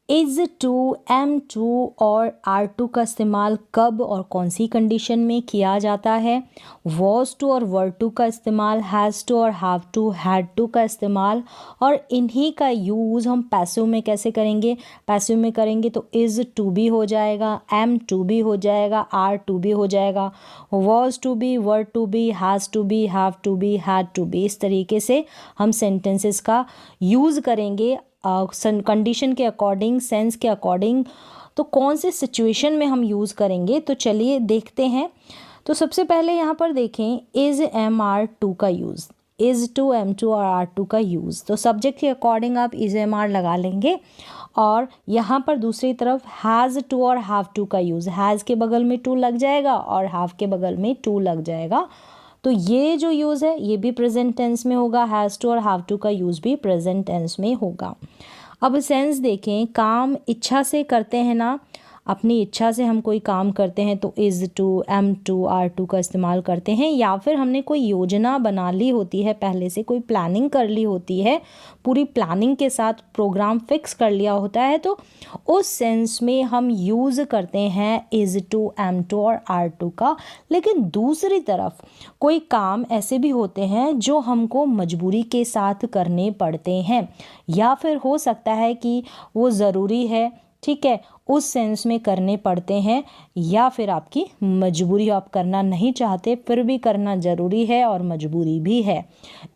Is to, am to और are to का इस्तेमाल कब और कौन सी कंडीशन में किया जाता है। वॉज टू और वर टू का इस्तेमाल, हैज़ टू और हैव टू, हैड टू का इस्तेमाल, और इन्हीं का यूज़ हम पैसिव में कैसे करेंगे। पैसिव में करेंगे तो इज़ टू बी हो जाएगा, एम टू बी हो जाएगा, आर टू बी हो जाएगा, was to be, were to be, has to be, have to be, had to be. इस तरीके से हम सेंटेंसेस का यूज़ करेंगे कंडीशन के अकॉर्डिंग, सेंस के अकॉर्डिंग। तो कौन से सिचुएशन में हम यूज़ करेंगे, तो चलिए देखते हैं। तो सबसे पहले यहाँ पर देखें इज़ एम आर टू का use, is to, am to और आर टू का यूज़। तो सब्जेक्ट के अकॉर्डिंग आप इज़ एम आर लगा लेंगे, और यहाँ पर दूसरी तरफ हैज़ टू और हैव टू का यूज़, हैज़ के बगल में टू लग जाएगा और हैव के बगल में टू लग जाएगा। तो ये जो यूज़ है ये भी प्रेजेंट टेंस में होगा, हैज़ टू और हैव टू का यूज़ भी प्रेजेंट टेंस में होगा। अब सेंस देखें, काम इच्छा से करते हैं ना, अपनी इच्छा से हम कोई काम करते हैं तो is to, am to, are to का इस्तेमाल करते हैं, या फिर हमने कोई योजना बना ली होती है, पहले से कोई प्लानिंग कर ली होती है, पूरी प्लानिंग के साथ प्रोग्राम फिक्स कर लिया होता है, तो उस सेंस में हम यूज़ करते हैं इज़ टू, एम टू और आर टू का। लेकिन दूसरी तरफ कोई काम ऐसे भी होते हैं जो हमको मजबूरी के साथ करने पड़ते हैं, या फिर हो सकता है कि वो ज़रूरी है, ठीक है, उस सेंस में करने पड़ते हैं, या फिर आपकी मजबूरी, आप करना नहीं चाहते फिर भी करना ज़रूरी है और मजबूरी भी है।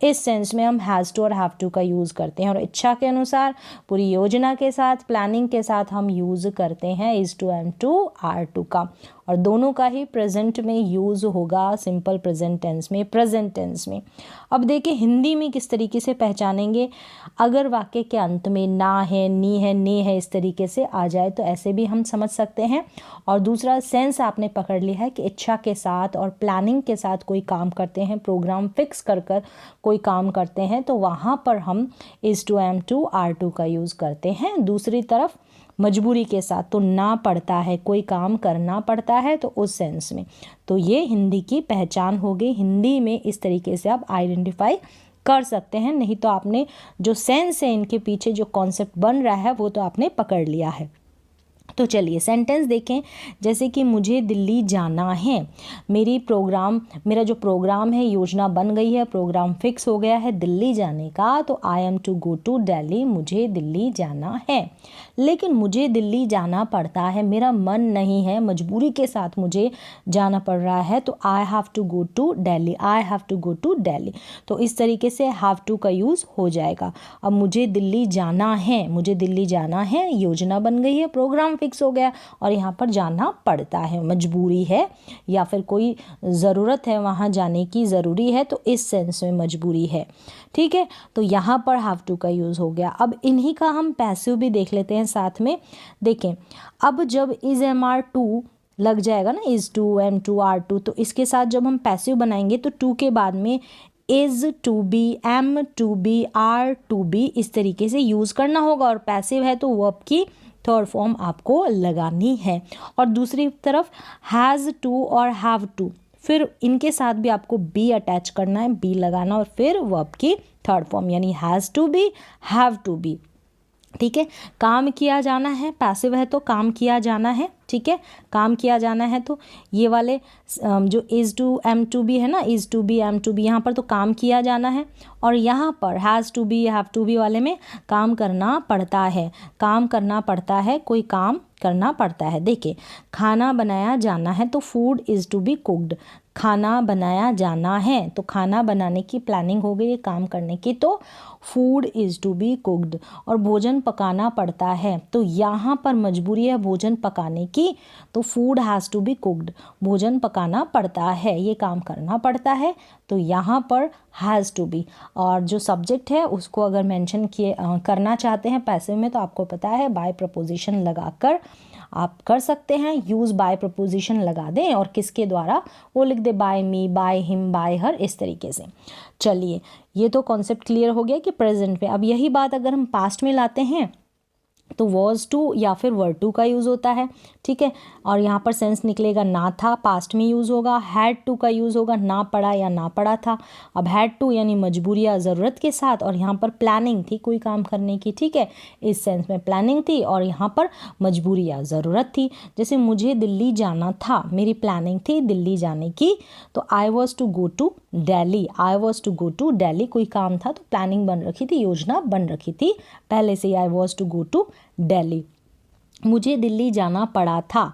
इस सेंस में हम हैज़ टू और हैव टू का यूज़ करते हैं, और इच्छा के अनुसार पूरी योजना के साथ, प्लानिंग के साथ हम यूज़ करते हैं is to, am to, are to का। और दोनों का ही प्रेजेंट में यूज़ होगा, सिंपल प्रेजेंट टेंस में, प्रेजेंट टेंस में। अब देखिए हिंदी में किस तरीके से पहचानेंगे। अगर वाक्य के अंत में ना है, नी है, ने है, इस तरीके से आ जाए तो ऐसे भी हम समझ सकते हैं। और दूसरा सेंस आपने पकड़ लिया है कि इच्छा के साथ और प्लानिंग के साथ कोई काम करते हैं, प्रोग्राम फिक्स कर कर कोई काम करते हैं, तो वहाँ पर हम is to, am to, are to का यूज़ करते हैं। दूसरी तरफ मजबूरी के साथ तो ना पड़ता है, कोई काम करना पड़ता है, तो उस सेंस में। तो ये हिंदी की पहचान हो गई। हिंदी में इस तरीके से आप आइडेंटिफाई कर सकते हैं, नहीं तो आपने जो सेंस है, इनके पीछे जो कॉन्सेप्ट बन रहा है वो तो आपने पकड़ लिया है। तो चलिए सेंटेंस देखें, जैसे कि मुझे दिल्ली जाना है। मेरा जो प्रोग्राम है, योजना बन गई है, प्रोग्राम फिक्स हो गया है दिल्ली जाने का, तो I am to go to Delhi, मुझे दिल्ली जाना है। लेकिन मुझे दिल्ली जाना पड़ता है, मेरा मन नहीं है, मजबूरी के साथ मुझे जाना पड़ रहा है, तो I have to go to Delhi, I have to go to Delhi. तो इस तरीके से हैव टू का यूज़ हो जाएगा। अब मुझे दिल्ली जाना है, मुझे दिल्ली जाना है, योजना बन गई है, प्रोग्राम फिक्स हो गया, और यहाँ पर जाना पड़ता है, मजबूरी है या फिर कोई ज़रूरत है, वहाँ जाने की ज़रूरी है, तो इस सेंस में मजबूरी है। ठीक है, तो यहाँ पर हैव टू का यूज़ हो गया। अब इन्हीं का हम पैसिव भी देख लेते हैं साथ में। देखें, अब जब इज़ एम आर टू लग जाएगा ना, is to, am to, are to, तो इसके साथ जब हम पैसिव बनाएंगे तो टू के बाद में is to be, am to be, are to be, इस तरीके से यूज़ करना होगा। और पैसिव है तो वर्ब की थर्ड फॉर्म आपको लगानी है। और दूसरी तरफ हैज़ टू और हैव टू, फिर इनके साथ भी आपको बी अटैच करना है, बी लगाना, और फिर वर्ब की थर्ड फॉर्म यानी has to be, have to be. ठीक है, काम किया जाना है, पैसिव है तो काम किया जाना है। ठीक है, काम किया जाना है, तो ये वाले जो is to, am to be है ना, is to be, am to be, यहाँ पर तो काम किया जाना है। और यहाँ पर has to be, have to be वाले में काम करना पड़ता है, काम करना पड़ता है, कोई काम करना पड़ता है। देखिए, खाना बनाया जाना है, तो food is to be cooked, खाना बनाया जाना है, तो खाना बनाने की प्लानिंग हो गई, काम करने की, तो food is to be cooked. और भोजन पकाना पड़ता है, तो यहाँ पर मजबूरी है भोजन पकाने की, तो food has to be cooked, भोजन पकाना पड़ता है, ये काम करना पड़ता है, तो यहाँ पर हैज़ टू बी। और जो सब्जेक्ट है उसको अगर मेंशन करना चाहते हैं पैसिव में, तो आपको पता है बाय प्रपोजिशन लगाकर आप कर सकते हैं। यूज़ बाय प्रपोजिशन लगा दें और किसके द्वारा, वो लिख दे by me, by him, by her, इस तरीके से। चलिए, ये तो कॉन्सेप्ट क्लियर हो गया कि प्रेजेंट में। अब यही बात अगर हम पास्ट में लाते हैं तो वॉज टू या फिर वर टू का यूज़ होता है, ठीक है। और यहाँ पर सेंस निकलेगा ना था, पास्ट में यूज़ होगा। हैड टू का यूज़ होगा ना पढ़ा या ना पढ़ा था। अब हैड टू यानी मजबूरी या ज़रूरत के साथ, और यहाँ पर प्लानिंग थी कोई काम करने की, ठीक है, इस सेंस में प्लानिंग थी और यहाँ पर मजबूरी या ज़रूरत थी। जैसे मुझे दिल्ली जाना था, मेरी प्लानिंग थी दिल्ली जाने की, तो I was to go to Delhi, I was to go to Delhi, कोई काम था तो प्लानिंग बन रखी थी, योजना बन रखी थी पहले से ही, I was to go to Delhi. मुझे दिल्ली जाना पड़ा था,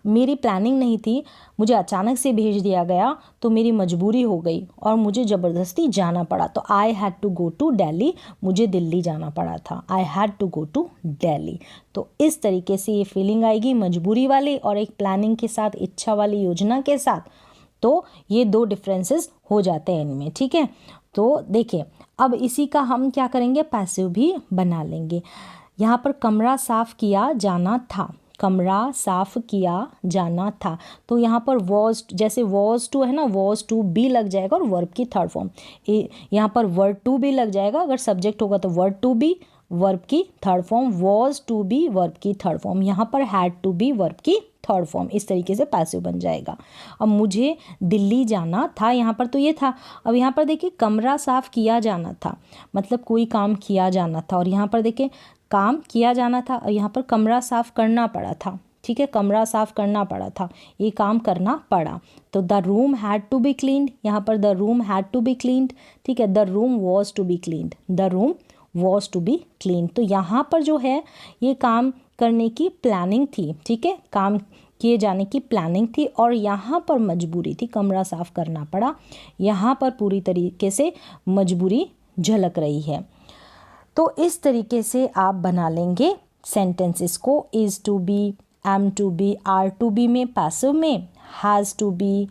मेरी प्लानिंग नहीं थी, मुझे अचानक से भेज दिया गया तो मेरी मजबूरी हो गई और मुझे ज़बरदस्ती जाना पड़ा, तो I had to go to Delhi, मुझे दिल्ली जाना पड़ा था, I had to go to Delhi. तो इस तरीके से ये फीलिंग आएगी मजबूरी वाली और एक प्लानिंग के साथ, इच्छा वाली, योजना के साथ। तो ये दो डिफरेंसेस हो जाते हैं इनमें, ठीक है। तो देखिए अब इसी का हम क्या करेंगे, पैसिव भी बना लेंगे। यहाँ पर कमरा साफ किया जाना था, कमरा साफ किया जाना था, तो यहाँ पर वॉज, जैसे वॉज टू है ना, वॉज टू बी लग जाएगा और वर्ब की थर्ड फॉर्म, यहाँ पर वर्ब टू भी लग जाएगा, अगर सब्जेक्ट होगा तो वर्ब टू बी वर्ब की third form, was to be verb की थर्ड फॉर्म, यहाँ पर हैड टू बी वर्ब की थर्ड फॉर्म, इस तरीके से पैसिव बन जाएगा। अब मुझे दिल्ली जाना था, यहाँ पर तो ये था, अब यहाँ पर देखिए कमरा साफ किया जाना था, मतलब कोई काम किया जाना था, और यहाँ पर देखिए काम किया जाना था और यहाँ पर कमरा साफ करना पड़ा था, ठीक है, कमरा साफ करना पड़ा था, ये काम करना पड़ा, तो the room had to be cleaned, यहाँ पर the room had to be cleaned, ठीक है, the room was to be cleaned, the room was to be clean. तो यहाँ पर जो है ये काम करने की प्लानिंग थी, ठीक है, काम किए जाने की प्लानिंग थी और यहाँ पर मजबूरी थी, कमरा साफ करना पड़ा, यहाँ पर पूरी तरीके से मजबूरी झलक रही है। तो इस तरीके से आप बना लेंगे सेंटेंसेस को, is to be, am to be, are to be में, पैसिव में has to be,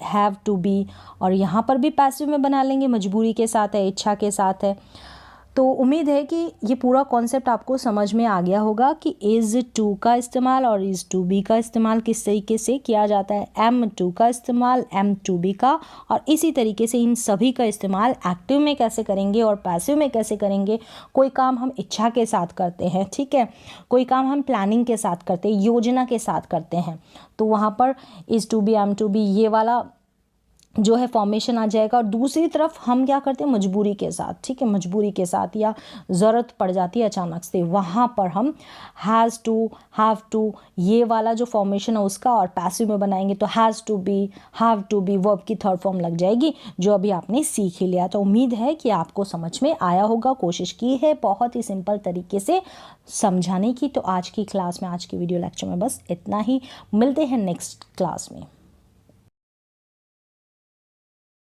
have to be, और यहाँ पर भी पैसिव में बना लेंगे, मजबूरी के साथ है, इच्छा के साथ है। तो उम्मीद है कि ये पूरा कॉन्सेप्ट आपको समझ में आ गया होगा कि इज़ टू का इस्तेमाल और इज़ टू बी का इस्तेमाल किस तरीके से किया जाता है, एम टू का इस्तेमाल, एम टू बी का, और इसी तरीके से इन सभी का इस्तेमाल एक्टिव में कैसे करेंगे और पैसिव में कैसे करेंगे। कोई काम हम इच्छा के साथ करते हैं, ठीक है, कोई काम हम प्लानिंग के साथ करते हैं, योजना के साथ करते हैं, तो वहाँ पर is to be, am to be, ये वाला जो है फॉर्मेशन आ जाएगा। और दूसरी तरफ हम क्या करते हैं, मजबूरी के साथ, ठीक है, मजबूरी के साथ या ज़रूरत पड़ जाती है अचानक से, वहाँ पर हम हैज़ टू, हैव टू, ये वाला जो फॉर्मेशन है उसका और पैसिव में बनाएंगे तो has to be, have to be, verb की थर्ड फॉर्म लग जाएगी, जो अभी आपने सीख ही लिया। तो उम्मीद है कि आपको समझ में आया होगा, कोशिश की है बहुत ही सिंपल तरीके से समझाने की। तो आज की क्लास में, आज की वीडियो लेक्चर में बस इतना ही, मिलते हैं नेक्स्ट क्लास में।